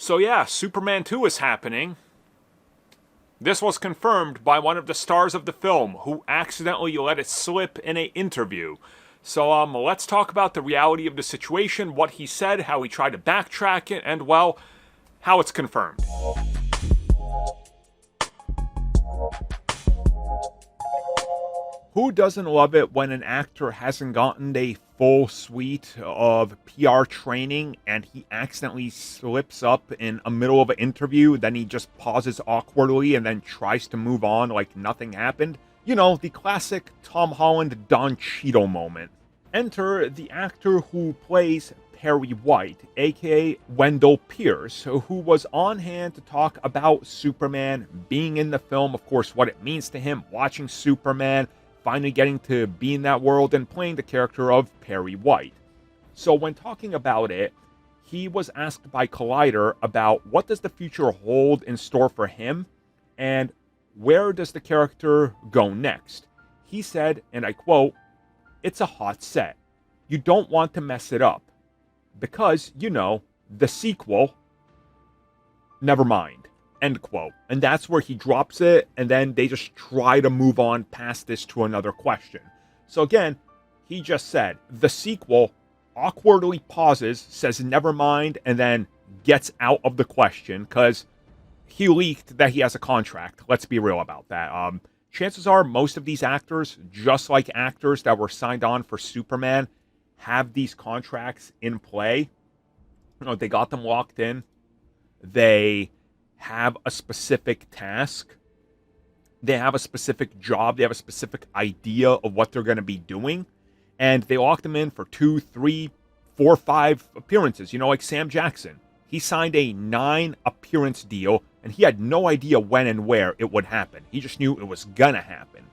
So yeah, Superman 2 is happening. This was confirmed by one of the stars of the film, who accidentally let it slip in an interview. So let's talk about the reality of the situation, what he said, how he tried to backtrack it, and well, how it's confirmed. Who doesn't love it when an actor hasn't gotten a full suite of PR training and he accidentally slips up in the middle of an interview, then he just pauses awkwardly and then tries to move on like nothing happened? You know, the classic Tom Holland Don Cheadle moment. Enter the actor who plays Perry White, aka Wendell Pierce, who was on hand to talk about Superman, being in the film, of course, what it means to him, watching Superman, finally getting to be in that world and playing the character of Perry White. So when talking about it, he was asked by Collider about what does the future hold in store for him and where does the character go next. He said, and I quote, "It's a hot set. You don't want to mess it up. Because, you know, the sequel, never mind." End quote. And that's where he drops it, and then they just try to move on past this to another question. So again, he just said, the sequel, awkwardly pauses, says never mind, and then gets out of the question, because he leaked that he has a contract. Let's be real about that. Chances are most of these actors, just like actors that were signed on for Superman, have these contracts in play. You know, they got them locked in. They have a specific task. They have a specific job. They have a specific idea of what they're going to be doing. And they locked them in for 2, 3, 4, 5 appearances. You know, like Sam Jackson. He signed a 9-appearance deal, and he had no idea when and where it would happen. He just knew it was going to happen.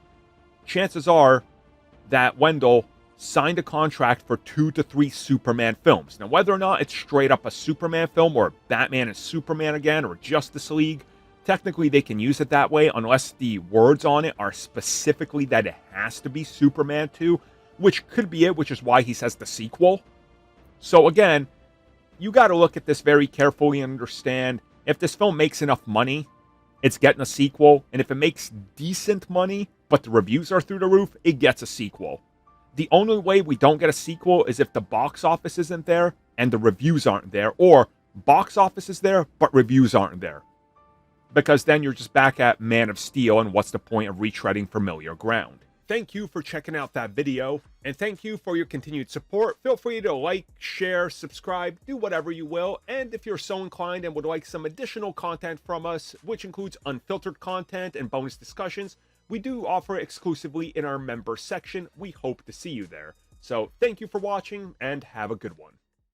Chances are that Wendell signed a contract for 2 to 3 Superman films. Now, whether or not it's straight up a Superman film or Batman and Superman again or Justice League, technically they can use it that way unless the words on it are specifically that it has to be Superman 2, which could be it, which is why he says the sequel. So again, you got to look at this very carefully and understand if this film makes enough money, it's getting a sequel. And if it makes decent money, but the reviews are through the roof, it gets a sequel. The only way we don't get a sequel is if the box office isn't there and the reviews aren't there, or box office is there, but reviews aren't there. Because then you're just back at Man of Steel, and what's the point of retreading familiar ground? Thank you for checking out that video, and thank you for your continued support. Feel free to like, share, subscribe, do whatever you will, and if you're so inclined and would like some additional content from us, which includes unfiltered content and bonus discussions, we do offer it exclusively in our members section. We hope to see you there. So thank you for watching, and have a good one.